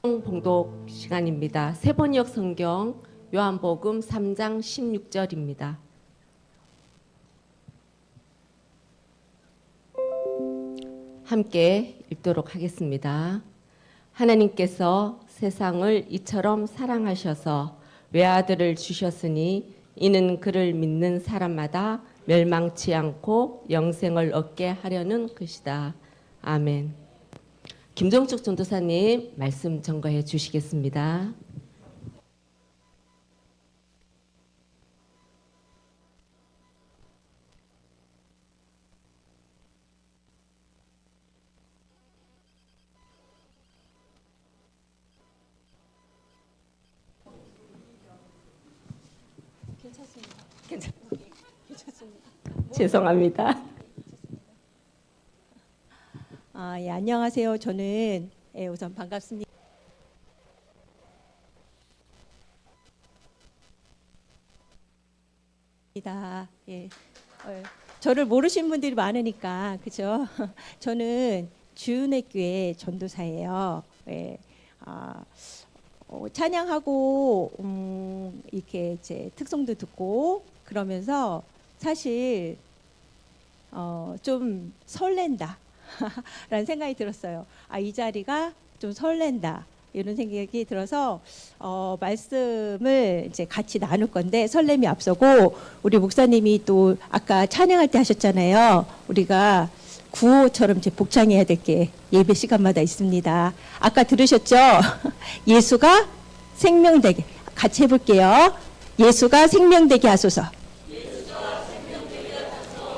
봉독 시간입니다. 세번역 성경 요한복음 3장 16절입니다. 함께 읽도록 하겠습니다. 하나님께서 세상을 이처럼 사랑하셔서 외아들을 주셨으니 이는 그를 믿는 사람마다 멸망치 않고 영생을 얻게 하려는 것이다. 아멘. 김정축 전도사님 말씀 전거해 주시겠습니다. 괜찮습니다. 죄송합니다. 예, 안녕하세요. 저는 우선 반갑습니다. 예, 저를 모르시는 분들이 많으니까 그죠? 저는 주은혜 교회 전도사예요. 예, 찬양하고 이렇게 제 특성도 듣고 그러면서 사실 좀 설렌다. 라는 생각이 들었어요. 이 자리가 좀 설렌다 이런 생각이 들어서 말씀을 이제 같이 나눌 건데 설렘이 앞서고 우리 목사님이 또 아까 찬양할 때 하셨잖아요. 우리가 구호처럼 이제 복창해야 될 게 예배 시간마다 있습니다. 아까 들으셨죠? 예수가 생명되게 같이 해볼게요. 예수가 생명되게 하소서.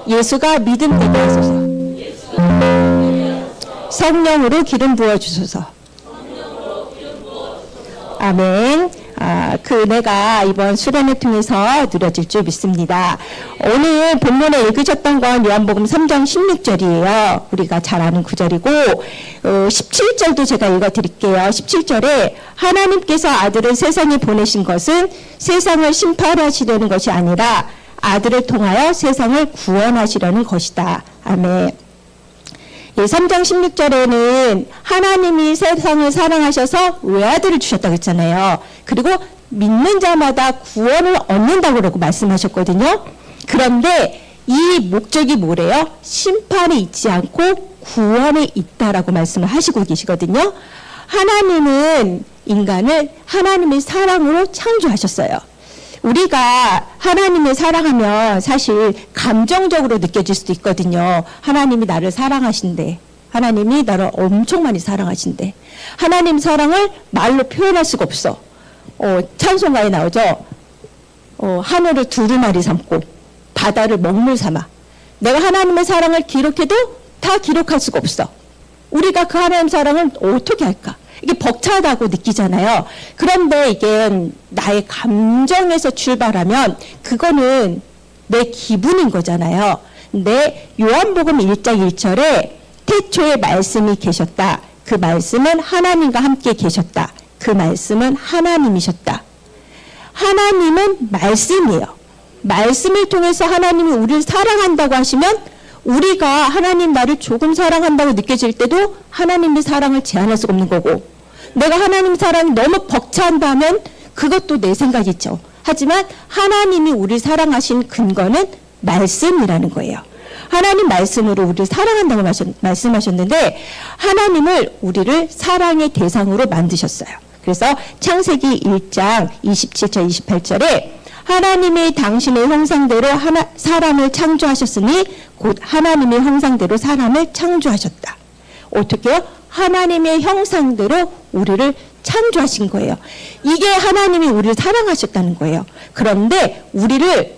예수가 믿음되게 하소서. 성령으로 기름 부어주소서. 아멘. 그 은혜가 이번 수련을 통해서 누려질 줄 믿습니다. 오늘 본문에 읽으셨던 건 요한복음 3장 16절이에요. 우리가 잘 아는 구절이고 17절도 제가 읽어드릴게요. 17절에 하나님께서 아들을 세상에 보내신 것은 세상을 심판하시려는 것이 아니라 아들을 통하여 세상을 구원하시려는 것이다. 아멘. 3장 16절에는 하나님이 세상을 사랑하셔서 외아들을 주셨다고 했잖아요. 그리고 믿는 자마다 구원을 얻는다고 그러고 말씀하셨거든요. 그런데 이 목적이 뭐래요? 심판에 있지 않고 구원에 있다라고 말씀을 하시고 계시거든요. 하나님은 인간을 하나님의 사랑으로 창조하셨어요. 우리가 하나님을 사랑하면 사실 감정적으로 느껴질 수도 있거든요. 하나님이 나를 사랑하신대. 하나님이 나를 엄청 많이 사랑하신대. 하나님 사랑을 말로 표현할 수가 없어. 찬송가에 나오죠. 하늘을 두루마리 삼고 바다를 먹물 삼아. 내가 하나님의 사랑을 기록해도 다 기록할 수가 없어. 우리가 그 하나님 사랑을 어떻게 할까? 이게 벅차다고 느끼잖아요. 그런데 이게 나의 감정에서 출발하면 그거는 내 기분인 거잖아요. 근데 요한복음 1장 1절에 태초에 말씀이 계셨다. 그 말씀은 하나님과 함께 계셨다. 그 말씀은 하나님이셨다. 하나님은 말씀이에요. 말씀을 통해서 하나님이 우리를 사랑한다고 하시면 우리가 하나님 나를 조금 사랑한다고 느껴질 때도 하나님의 사랑을 제한할 수가 없는 거고 내가 하나님 사랑이 너무 벅찬다면 그것도 내 생각이죠. 하지만 하나님이 우리를 사랑하신 근거는 말씀이라는 거예요. 하나님 말씀으로 우리를 사랑한다고 말씀하셨는데 하나님을 우리를 사랑의 대상으로 만드셨어요. 그래서 창세기 1장 27절 28절에 하나님이 당신의 형상대로 사람을 창조하셨으니 곧 하나님의 형상대로 사람을 창조하셨다. 어떻게요? 하나님의 형상대로 우리를 창조하신 거예요. 이게 하나님이 우리를 사랑하셨다는 거예요. 그런데 우리를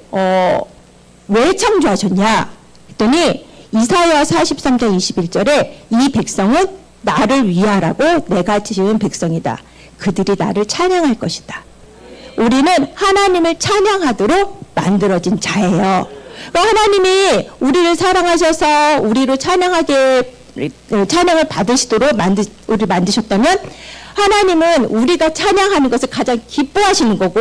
왜 창조하셨냐? 했더니 이사야 43장 21절에 이 백성은 나를 위하라고 내가 지은 백성이다. 그들이 나를 찬양할 것이다. 우리는 하나님을 찬양하도록 만들어진 자예요. 하나님이 우리를 사랑하셔서 우리로 찬양을 받으시도록 우리를 만드셨다면 하나님은 우리가 찬양하는 것을 가장 기뻐하시는 거고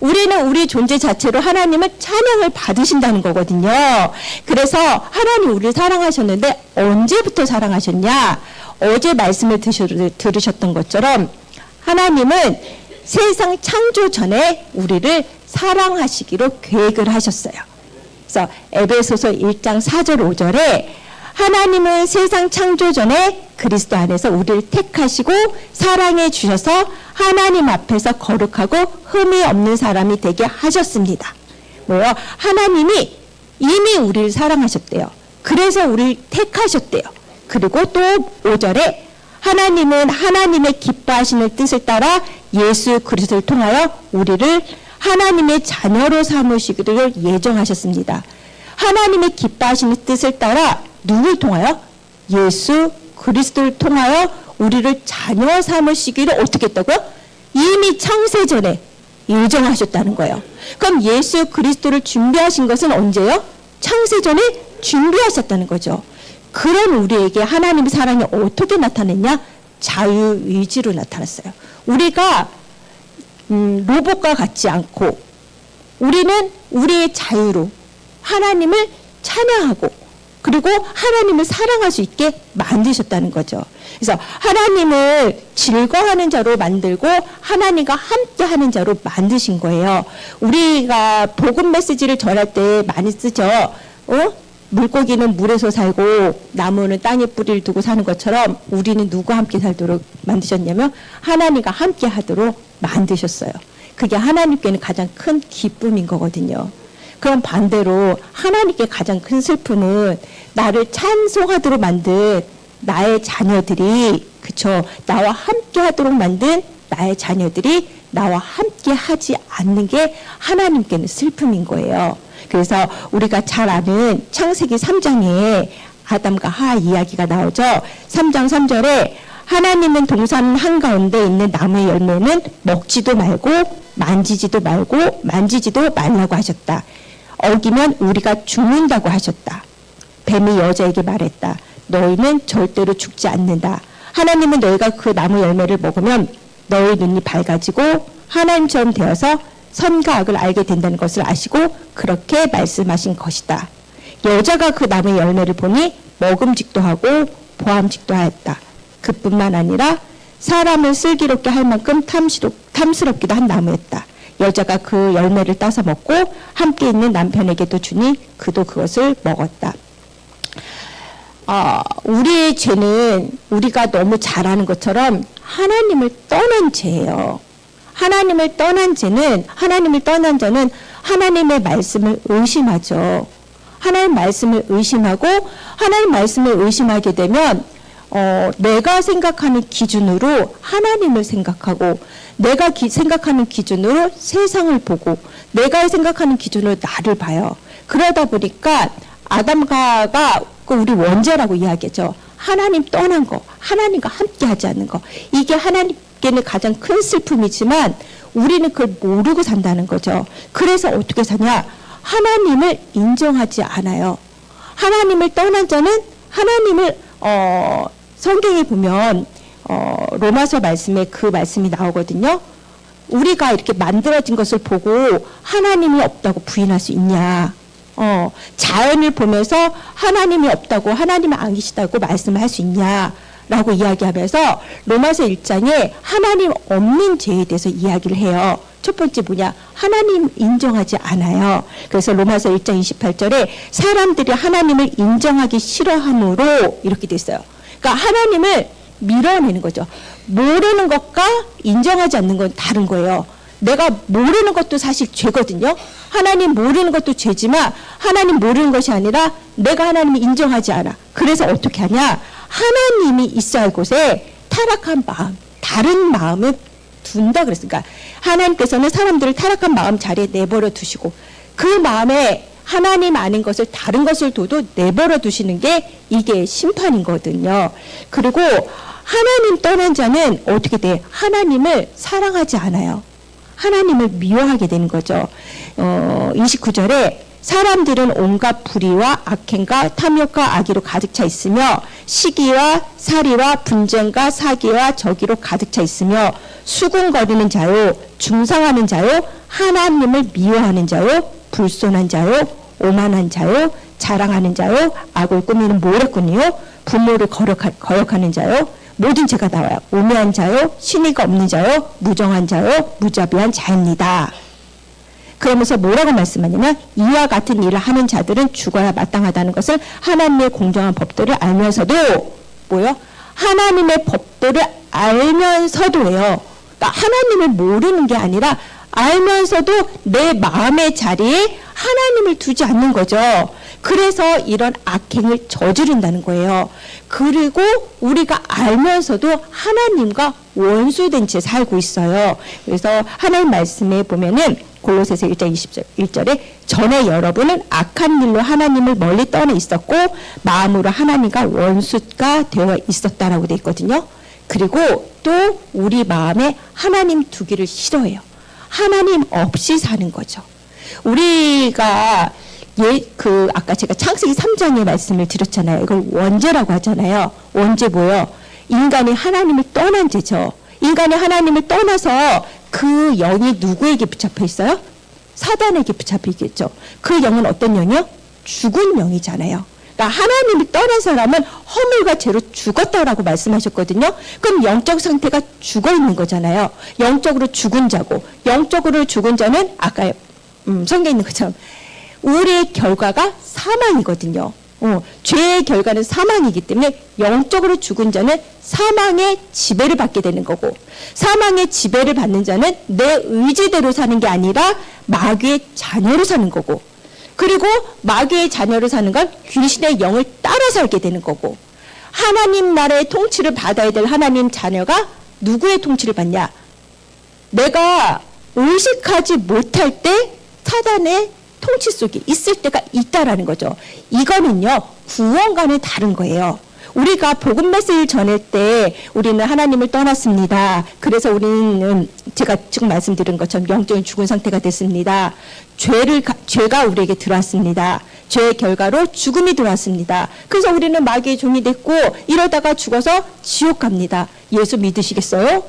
우리는 우리 존재 자체로 하나님을 찬양을 받으신다는 거거든요. 그래서 하나님 우리를 사랑하셨는데 언제부터 사랑하셨냐? 어제 말씀을 들으셨던 것처럼 하나님은 세상 창조 전에 우리를 사랑하시기로 계획을 하셨어요. 그래서 에베소서 1장 4절 5절에 하나님은 세상 창조 전에 그리스도 안에서 우리를 택하시고 사랑해 주셔서 하나님 앞에서 거룩하고 흠이 없는 사람이 되게 하셨습니다. 뭐요? 하나님이 이미 우리를 사랑하셨대요. 그래서 우리를 택하셨대요. 그리고 또 5절에 하나님은 하나님의 기뻐하시는 뜻을 따라 예수 그리스도를 통하여 우리를 하나님의 자녀로 삼으시기를 예정하셨습니다. 하나님의 기뻐하시는 뜻을 따라 누굴 통하여? 예수 그리스도를 통하여 우리를 자녀 삼으시기를 어떻게 했다고요? 이미 창세전에 예정하셨다는 거예요. 그럼 예수 그리스도를 준비하신 것은 언제요? 창세전에 준비하셨다는 거죠. 그런 우리에게 하나님의 사랑이 어떻게 나타냈냐? 자유의지로 나타났어요. 우리가 로봇과 같지 않고 우리는 우리의 자유로 하나님을 찬양하고 그리고 하나님을 사랑할 수 있게 만드셨다는 거죠. 그래서 하나님을 즐거워하는 자로 만들고 하나님과 함께하는 자로 만드신 거예요. 우리가 복음 메시지를 전할 때 많이 쓰죠. 물고기는 물에서 살고 나무는 땅에 뿌리를 두고 사는 것처럼 우리는 누구와 함께 살도록 만드셨냐면 하나님과 함께 하도록 만드셨어요. 그게 하나님께는 가장 큰 기쁨인 거거든요. 그럼 반대로 하나님께 가장 큰 슬픔은 나를 찬송하도록 만든 나의 자녀들이, 그쵸, 나와 함께 하도록 만든 나의 자녀들이 나와 함께 하지 않는 게 하나님께는 슬픔인 거예요. 그래서 우리가 잘 아는 창세기 3장에 아담과 하와 이야기가 나오죠. 3장 3절에 하나님은 동산 한가운데 있는 나무의 열매는 먹지도 말고 만지지도 말고 만지지도 말라고 하셨다. 어기면 우리가 죽는다고 하셨다. 뱀이 여자에게 말했다. 너희는 절대로 죽지 않는다. 하나님은 너희가 그 나무 열매를 먹으면 너희 눈이 밝아지고 하나님처럼 되어서 선과 악을 알게 된다는 것을 아시고 그렇게 말씀하신 것이다. 여자가 그 나무의 열매를 보니 먹음직도 하고 보암직도 하였다. 그뿐만 아니라 사람을 슬기롭게 할 만큼 탐스럽기도 한 나무였다. 여자가 그 열매를 따서 먹고 함께 있는 남편에게도 주니 그도 그것을 먹었다. 우리의 죄는 우리가 너무 잘 아는 것처럼 하나님을 떠난 죄예요. 하나님을 떠난 자는 하나님의 말씀을 의심하죠. 하나님 말씀을 의심하고 하나님 말씀을 의심하게 되면 내가 생각하는 기준으로 하나님을 생각하고 내가 생각하는 기준으로 세상을 보고 내가 생각하는 기준으로 나를 봐요. 그러다 보니까 아담과가 우리 원죄라고 이야기하죠. 하나님 떠난 거, 하나님과 함께 하지 않는 거. 이게 하나님께는 가장 큰 슬픔이지만 우리는 그걸 모르고 산다는 거죠. 그래서 어떻게 사냐? 하나님을 인정하지 않아요. 하나님을 떠난 자는 하나님을 성경에 보면 로마서 말씀에 그 말씀이 나오거든요. 우리가 이렇게 만들어진 것을 보고 하나님이 없다고 부인할 수 있냐? 자연을 보면서 하나님이 없다고 하나님이 안 계시다고 말씀을 할 수 있냐라고 이야기하면서 로마서 1장에 하나님 없는 죄에 대해서 이야기를 해요. 첫 번째 뭐냐? 하나님 인정하지 않아요. 그래서 로마서 1장 28절에 사람들이 하나님을 인정하기 싫어함으로 이렇게 됐어요. 그러니까 하나님을 밀어내는 거죠. 모르는 것과 인정하지 않는 건 다른 거예요. 내가 모르는 것도 사실 죄거든요. 하나님 모르는 것도 죄지만 하나님 모르는 것이 아니라 내가 하나님을 인정하지 않아. 그래서 어떻게 하냐? 하나님이 있어야 할 곳에 타락한 마음, 다른 마음을 둔다 그랬으니까 하나님께서는 사람들을 타락한 마음 자리에 내버려 두시고 그 마음에 하나님 아닌 것을 다른 것을 둬도 내버려 두시는 게 이게 심판이거든요. 그리고 하나님 떠난 자는 어떻게 돼? 하나님을 사랑하지 않아요. 하나님을 미워하게 되는 거죠. 29절에 사람들은 온갖 불의와 악행과 탐욕과 악의로 가득 차 있으며 시기와 살이와 분쟁과 사기와 저기로 가득 차 있으며 수군거리는 자요 중상하는 자요 하나님을 미워하는 자요 불손한 자요 오만한 자요 자랑하는 자요 악을 꾸미는 모략꾼이요 부모를 거역하는 자요 모든 죄가 나와요. 우매한 자요, 신의가 없는 자요, 무정한 자요, 무자비한 자입니다. 그러면서 뭐라고 말씀하냐면 이와 같은 일을 하는 자들은 죽어야 마땅하다는 것을 하나님의 공정한 법도를 알면서도 뭐요? 하나님의 법도를 알면서도예요. 그러니까 하나님을 모르는 게 아니라 알면서도 내 마음의 자리에 하나님을 두지 않는 거죠. 그래서 이런 악행을 저지른다는 거예요. 그리고 우리가 알면서도 하나님과 원수된 채 살고 있어요. 그래서 하나님 말씀에 보면은 골로새서 1장 21절에 전에 여러분은 악한 일로 하나님을 멀리 떠나 있었고 마음으로 하나님과 원수가 되어 있었다라고 되어 있거든요. 그리고 또 우리 마음에 하나님 두기를 싫어해요. 하나님 없이 사는 거죠. 우리가 아까 제가 창세기 3장의 말씀을 드렸잖아요. 이걸 원죄라고 하잖아요. 원죄 뭐예요? 인간이 하나님을 떠난 죄죠. 인간이 하나님을 떠나서 그 영이 누구에게 붙잡혀 있어요? 사단에게 붙잡혀 있겠죠. 그 영은 어떤 영이요? 죽은 영이잖아요. 그러니까 하나님이 떠난 사람은 허물과 죄로 죽었다라고 말씀하셨거든요. 그럼 영적 상태가 죽어 있는 거잖아요. 영적으로 죽은 자고, 영적으로 죽은 자는 아까 성경에 있는 것처럼 우리의 결과가 사망이거든요. 죄의 결과는 사망이기 때문에 영적으로 죽은 자는 사망의 지배를 받게 되는 거고, 사망의 지배를 받는 자는 내 의지대로 사는 게 아니라 마귀의 자녀로 사는 거고, 그리고 마귀의 자녀로 사는 건 귀신의 영을 따라 살게 되는 거고, 하나님 나라의 통치를 받아야 될 하나님 자녀가 누구의 통치를 받냐? 내가 의식하지 못할 때 사단의 통치 속에 있을 때가 있다라는 거죠. 이거는요, 구원과는 다른 거예요. 우리가 복음 메시지를 전할 때 우리는 하나님을 떠났습니다. 그래서 우리는 제가 지금 말씀드린 것처럼 영적인 죽은 상태가 됐습니다. 죄가 우리에게 들어왔습니다. 죄의 결과로 죽음이 들어왔습니다. 그래서 우리는 마귀의 종이 됐고 이러다가 죽어서 지옥 갑니다. 예수 믿으시겠어요?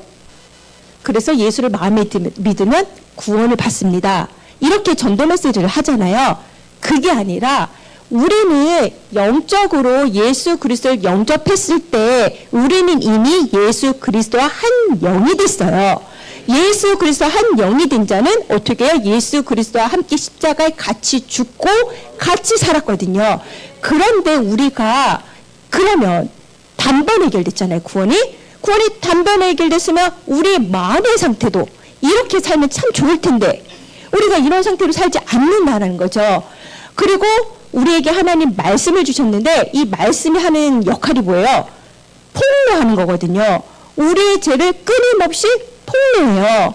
그래서 예수를 마음에 믿으면 구원을 받습니다. 이렇게 전도 메시지를 하잖아요. 그게 아니라 우리는 영적으로 예수 그리스도를 영접했을 때 우리는 이미 예수 그리스도와 한 영이 됐어요. 예수 그리스도와 한 영이 된 자는 어떻게 해요? 예수 그리스도와 함께 십자가에 같이 죽고 같이 살았거든요. 그런데 우리가 그러면 단번에 해결됐잖아요. 구원이 단번에 해결됐으면 우리 마음의 상태도 이렇게 살면 참 좋을 텐데 우리가 이런 상태로 살지 않는다는 거죠. 그리고 우리에게 하나님 말씀을 주셨는데 이 말씀이 하는 역할이 뭐예요? 폭로하는 거거든요. 우리의 죄를 끊임없이 폭로해요.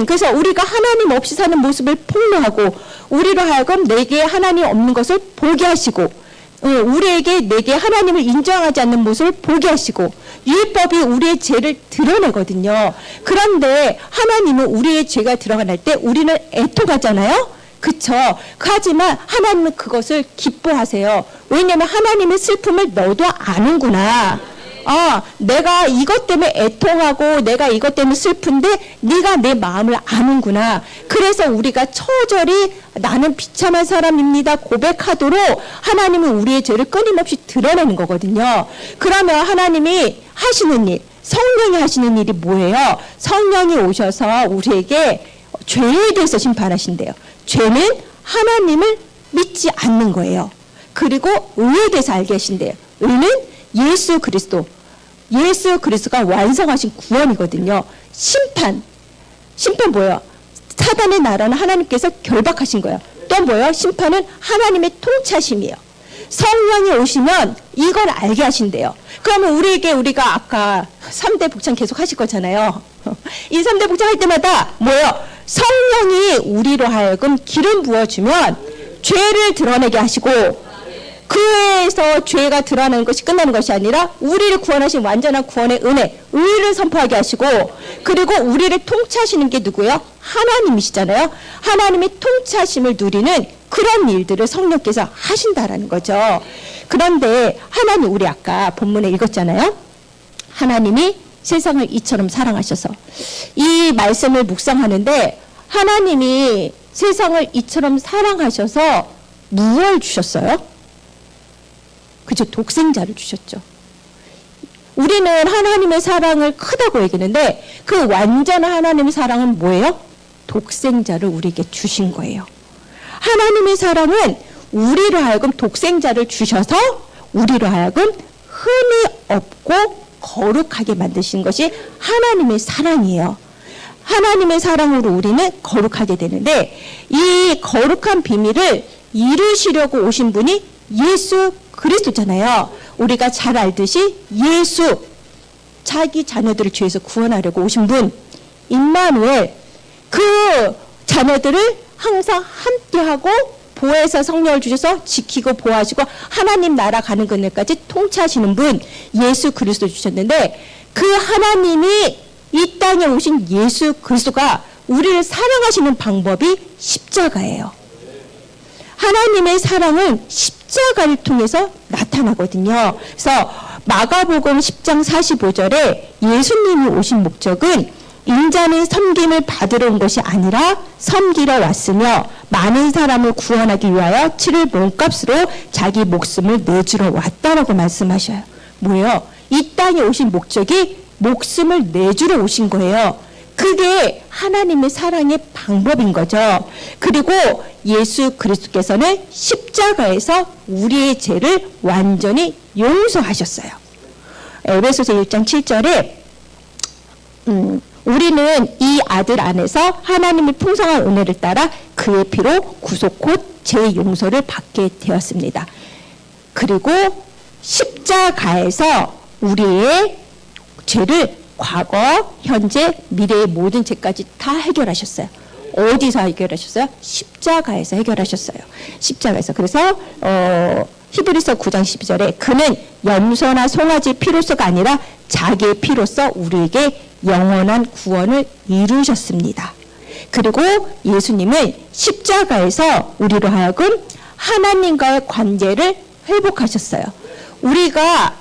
그래서 우리가 하나님 없이 사는 모습을 폭로하고 우리로 하여금 내게 하나님 없는 것을 보게 하시고 우리에게 내게 하나님을 인정하지 않는 모습을 보게 하시고 율법이 우리의 죄를 드러내거든요. 그런데 하나님은 우리의 죄가 드러날 때 우리는 애통하잖아요. 그쵸? 하지만 하나님은 그것을 기뻐하세요. 왜냐하면 하나님의 슬픔을 너도 아는구나. 내가 이것 때문에 애통하고 내가 이것 때문에 슬픈데 네가 내 마음을 아는구나. 그래서 우리가 처절히 나는 비참한 사람입니다 고백하도록 하나님은 우리의 죄를 끊임없이 드러내는 거거든요. 그러면 하나님이 하시는 일, 성령이 하시는 일이 뭐예요? 성령이 오셔서 우리에게 죄에 대해서 심판하신대요. 죄는 하나님을 믿지 않는 거예요. 그리고 의에 대해서 알게 하신대요. 의는 예수 그리스도가 완성하신 구원이거든요. 심판 뭐예요? 사단의 나라는 하나님께서 결박하신 거예요. 또 뭐예요? 심판은 하나님의 통치하심이에요. 성령이 오시면 이걸 알게 하신대요. 그러면 우리가 아까 3대 복장 계속 하실 거잖아요. 이 3대 복장 할 때마다 뭐예요? 성령이 우리로 하여금 기름 부어주면 죄를 드러내게 하시고 그에서 죄가 드러나는 것이 끝나는 것이 아니라 우리를 구원하신 완전한 구원의 은혜, 의를 선포하게 하시고 그리고 우리를 통치하시는 게 누구예요? 하나님이시잖아요. 하나님의 통치하심을 누리는 그런 일들을 성령께서 하신다라는 거죠. 그런데 하나님 우리 아까 본문에 읽었잖아요. 하나님이 세상을 이처럼 사랑하셔서 이 말씀을 묵상하는데 하나님이 세상을 이처럼 사랑하셔서 무엇을 주셨어요? 그죠? 독생자를 주셨죠. 우리는 하나님의 사랑을 크다고 얘기하는데 그 완전한 하나님의 사랑은 뭐예요? 독생자를 우리에게 주신 거예요. 하나님의 사랑은 우리로 하여금 독생자를 주셔서 우리로 하여금 흠이 없고 거룩하게 만드신 것이 하나님의 사랑이에요. 하나님의 사랑으로 우리는 거룩하게 되는데 이 거룩한 비밀을 이루시려고 오신 분이 예수 그리스도잖아요. 우리가 잘 알듯이 예수, 자기 자녀들을 죄에서 구원하려고 오신 분 임마누엘, 그 자녀들을 항상 함께하고 보혜사 성령을 주셔서 지키고 보호하시고 하나님 나라 가는 그날까지 통치하시는 분 예수 그리스도 주셨는데 그 하나님이 이 땅에 오신 예수 그리스도가 우리를 사랑하시는 방법이 십자가예요. 하나님의 사랑은 십자가를 통해서 나타나거든요. 그래서 마가복음 10장 45절에 예수님이 오신 목적은 인자는 섬김을 받으러 온 것이 아니라 섬기러 왔으며 많은 사람을 구원하기 위하여 치를 몸값으로 자기 목숨을 내주러 왔다라고 말씀하셔요. 뭐예요? 이 땅에 오신 목적이 목숨을 내주러 오신 거예요. 그게 하나님의 사랑의 방법인 거죠. 그리고 예수 그리스도께서는 십자가에서 우리의 죄를 완전히 용서하셨어요. 에베소서 1장 7절에 우리는 이 아들 안에서 하나님의 풍성한 은혜를 따라 그의 피로 구속 곧 죄 용서를 받게 되었습니다. 그리고 십자가에서 우리의 죄를 과거, 현재, 미래의 모든 죄까지 다 해결하셨어요. 어디서 해결하셨어요? 십자가에서 해결하셨어요. 십자가에서. 그래서 히브리서 9장 12절에 그는 염소나 송아지 피로서가 아니라 자기의 피로서 우리에게 영원한 구원을 이루셨습니다. 그리고 예수님은 십자가에서 우리로 하여금 하나님과의 관계를 회복하셨어요. 우리가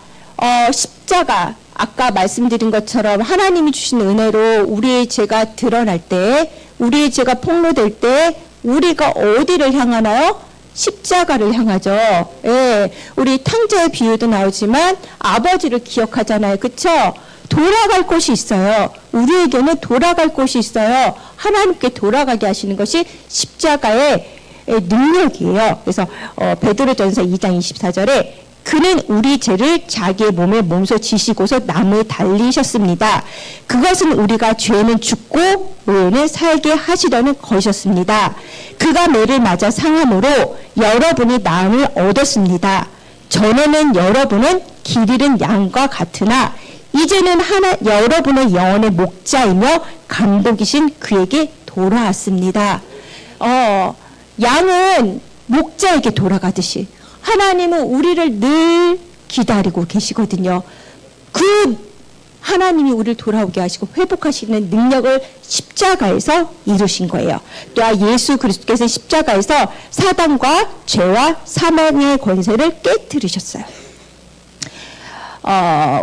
십자가 아까 말씀드린 것처럼 하나님이 주신 은혜로 우리의 죄가 드러날 때, 우리의 죄가 폭로될 때 우리가 어디를 향하나요? 십자가를 향하죠. 예, 우리 탕자의 비유도 나오지만 아버지를 기억하잖아요. 그렇죠? 돌아갈 곳이 있어요. 우리에게는 돌아갈 곳이 있어요. 하나님께 돌아가게 하시는 것이 십자가의 능력이에요. 그래서 베드로전서 2장 24절에 그는 우리 죄를 자기의 몸에 몸소 지시고서 나무에 달리셨습니다. 그것은 우리가 죄는 죽고 의는 살게 하시려는 것이었습니다. 그가 매를 맞아 상함으로 여러분이 나음을 얻었습니다. 전에는 여러분은 길 잃은 양과 같으나 이제는 여러분의 영혼의 목자이며 감독이신 그에게 돌아왔습니다. 양은 목자에게 돌아가듯이 하나님은 우리를 늘 기다리고 계시거든요. 그 하나님이 우리를 돌아오게 하시고 회복하시는 능력을 십자가에서 이루신 거예요. 또한 예수 그리스도께서 십자가에서 사단과 죄와 사망의 권세를 깨뜨리셨어요.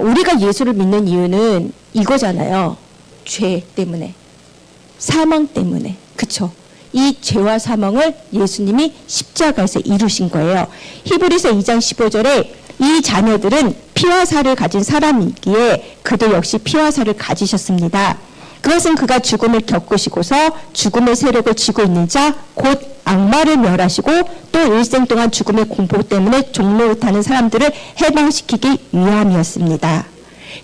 우리가 예수를 믿는 이유는 이거잖아요. 죄 때문에, 사망 때문에, 그쵸? 이 죄와 사망을 예수님이 십자가에서 이루신 거예요. 히브리서 2장 15절에 이 자녀들은 피와 살을 가진 사람이기에 그도 역시 피와 살을 가지셨습니다. 그것은 그가 죽음을 겪으시고서 죽음의 세력을 쥐고 있는 자 곧 악마를 멸하시고 또 일생 동안 죽음의 공포 때문에 종노릇하는 사람들을 해방시키기 위함이었습니다.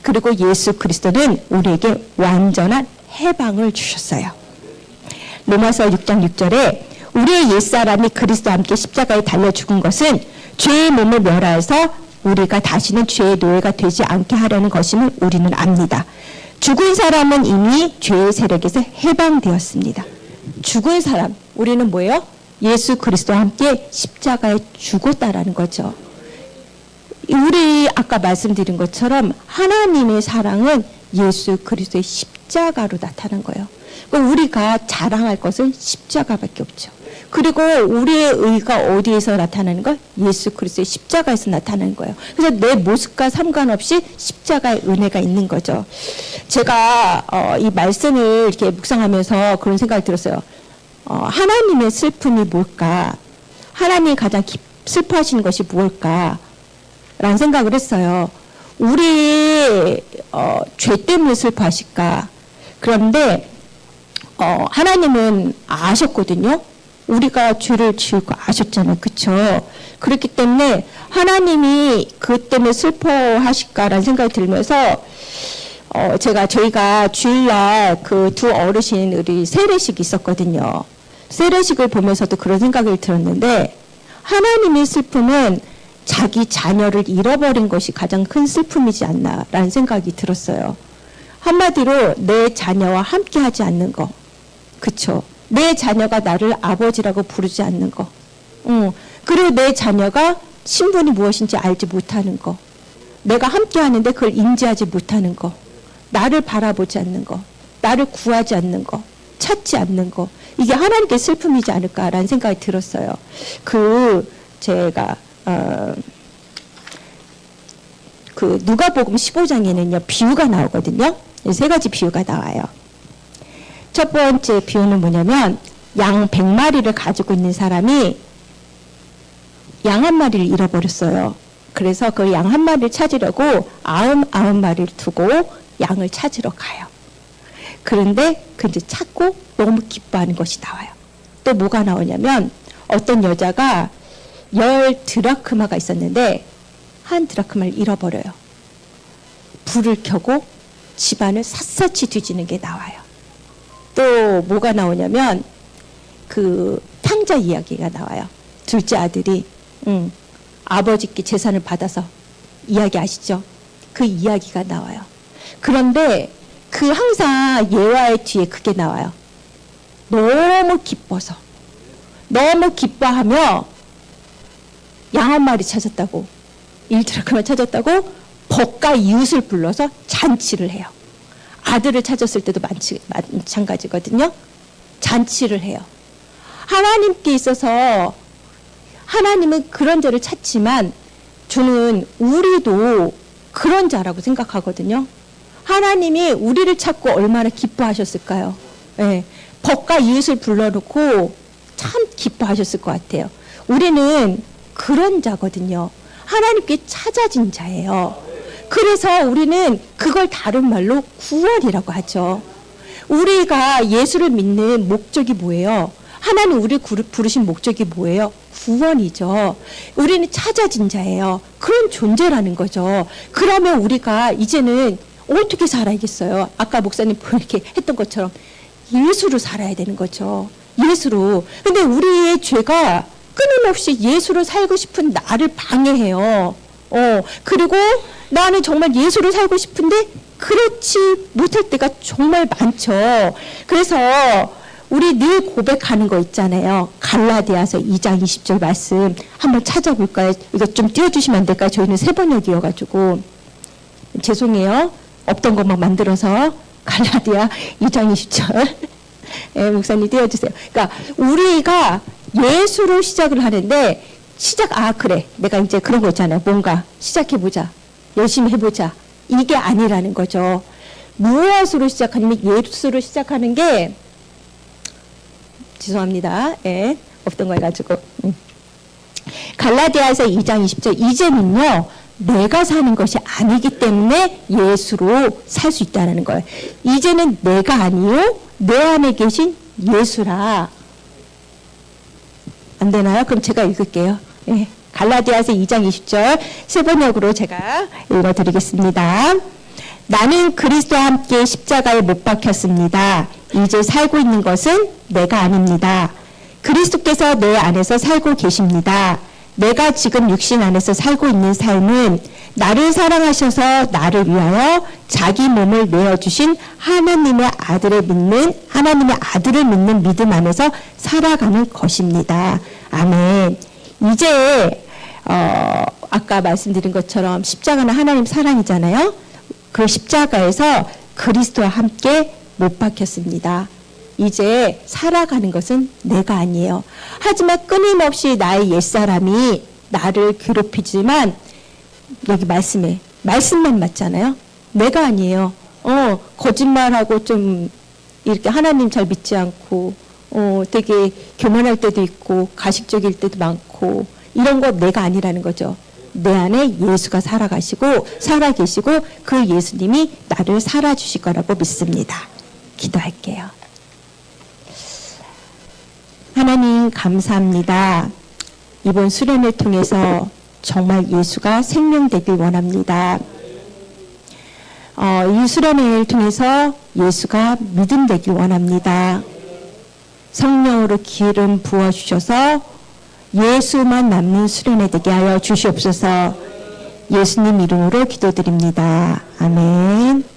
그리고 예수 그리스도는 우리에게 완전한 해방을 주셨어요. 로마서 6장 6절에 우리의 옛사람이 그리스도와 함께 십자가에 달려 죽은 것은 죄의 몸을 멸하여서 우리가 다시는 죄의 노예가 되지 않게 하려는 것임을 우리는 압니다. 죽은 사람은 이미 죄의 세력에서 해방되었습니다. 죽은 사람, 우리는 뭐예요? 예수 그리스도와 함께 십자가에 죽었다라는 거죠. 우리 아까 말씀드린 것처럼 하나님의 사랑은 예수 그리스도의 십자가로 나타난 거예요. 우리가 자랑할 것은 십자가밖에 없죠. 그리고 우리의 의가 어디에서 나타나는 거? 예수 그리스도의 십자가에서 나타나는 거예요. 그래서 내 모습과 상관없이 십자가의 은혜가 있는 거죠. 제가 이 말씀을 이렇게 묵상하면서 그런 생각이 들었어요. 하나님의 슬픔이 뭘까? 하나님이 가장 슬퍼하시는 것이 무엇일까? 라는 생각을 했어요. 우리 죄 때문에 슬퍼하실까? 그런데 하나님은 아셨거든요. 우리가 죄를 지을 거 아셨잖아요. 그쵸? 그렇기 때문에 하나님이 그것 때문에 슬퍼하실까라는 생각이 들면서 저희가 주일날 그 두 어르신 우리 세례식이 있었거든요. 세례식을 보면서도 그런 생각을 들었는데 하나님의 슬픔은 자기 자녀를 잃어버린 것이 가장 큰 슬픔이지 않나라는 생각이 들었어요. 한마디로 내 자녀와 함께 하지 않는 거. 그쵸? 내 자녀가 나를 아버지라고 부르지 않는 거. 그리고 내 자녀가 신분이 무엇인지 알지 못하는 거. 내가 함께 하는데 그걸 인지하지 못하는 거. 나를 바라보지 않는 거. 나를 구하지 않는 거. 찾지 않는 거. 이게 하나님께 슬픔이지 않을까라는 생각이 들었어요. 제가 그 누가복음 15장에는요 비유가 나오거든요. 세 가지 비유가 나와요. 첫 번째 비유는 뭐냐면 양 100마리를 가지고 있는 사람이 양 한 마리를 잃어버렸어요. 그래서 그 양 한 마리를 찾으려고 99마리를 두고 양을 찾으러 가요. 그런데 그 이제 찾고 너무 기뻐하는 것이 나와요. 또 뭐가 나오냐면 어떤 여자가 10 드라크마가 있었는데 한 드라크마를 잃어버려요. 불을 켜고 집안을 샅샅이 뒤지는 게 나와요. 또 뭐가 나오냐면 그 탕자 이야기가 나와요. 둘째 아들이 아버지께 재산을 받아서 이야기 아시죠? 그 이야기가 나와요. 그런데 그 항상 예화의 뒤에 그게 나와요. 너무 기뻐서 너무 기뻐하며 양 한 마리 찾았다고 1드라크마 찾았다고 법과 이웃을 불러서 잔치를 해요. 아들을 찾았을 때도 마찬가지거든요. 잔치를 해요. 하나님께 있어서 하나님은 그런 자를 찾지만 저는 우리도 그런 자라고 생각하거든요. 하나님이 우리를 찾고 얼마나 기뻐하셨을까요? 네. 법과 이웃을 불러놓고 참 기뻐하셨을 것 같아요. 우리는 그런 자거든요. 하나님께 찾아진 자예요. 그래서 우리는 그걸 다른 말로 구원이라고 하죠. 우리가 예수를 믿는 목적이 뭐예요? 하나님 우리를 부르신 목적이 뭐예요? 구원이죠. 우리는 찾아진 자예요. 그런 존재라는 거죠. 그러면 우리가 이제는 어떻게 살아야겠어요? 아까 목사님 이렇게 했던 것처럼 예수로 살아야 되는 거죠. 예수로. 근데 우리의 죄가 끊임없이 예수로 살고 싶은 나를 방해해요. 그리고 나는 정말 예수로 살고 싶은데 그렇지 못할 때가 정말 많죠. 그래서 우리 늘 고백하는 거 있잖아요. 갈라디아서 2장 20절 말씀 한번 찾아볼까요? 이거 좀 띄워주시면 안 될까요? 저희는 세번역이어가지고 죄송해요. 없던 것만 만들어서 갈라디아 2장 20절 네, 목사님 띄워주세요. 그러니까 우리가 예수로 시작을 하는데 그래 내가 이제 그런 거 있잖아요. 뭔가 시작해보자. 열심히 해보자. 이게 아니라는 거죠. 무엇으로 시작하냐면 예수로 시작하는 게 죄송합니다. 예, 없던 거 해가지고 갈라디아서 2장 20절 이제는요 내가 사는 것이 아니기 때문에 예수로 살 수 있다는 거예요. 이제는 내가 아니요 내 안에 계신 예수라. 안 되나요? 그럼 제가 읽을게요. 예, 갈라디아서 2장 20절 세번역으로 제가 읽어드리겠습니다. 나는 그리스도와 함께 십자가에 못 박혔습니다. 이제 살고 있는 것은 내가 아닙니다. 그리스도께서 내 안에서 살고 계십니다. 내가 지금 육신 안에서 살고 있는 삶은 나를 사랑하셔서 나를 위하여 자기 몸을 내어주신 하나님의 아들을 믿는 믿음 안에서 살아가는 것입니다. 아멘. 이제 아까 말씀드린 것처럼 십자가는 하나님 사랑이잖아요. 그 십자가에서 그리스도와 함께 못 박혔습니다. 이제 살아가는 것은 내가 아니에요. 하지만 끊임없이 나의 옛사람이 나를 괴롭히지만 여기 말씀만 맞잖아요. 내가 아니에요. 거짓말하고 좀 이렇게 하나님 잘 믿지 않고 되게 교만할 때도 있고 가식적일 때도 많고 이런 거 내가 아니라는 거죠. 내 안에 예수가 살아계시고 그 예수님이 나를 살아주실 거라고 믿습니다. 기도할게요. 하나님 감사합니다. 이번 수련을 통해서 정말 예수가 생명되길 원합니다. 이 수련회를 통해서 예수가 믿음 되길 원합니다. 성령으로 기름 부어주셔서 예수만 남는 수련회 되게 하여 주시옵소서. 예수님 이름으로 기도드립니다. 아멘.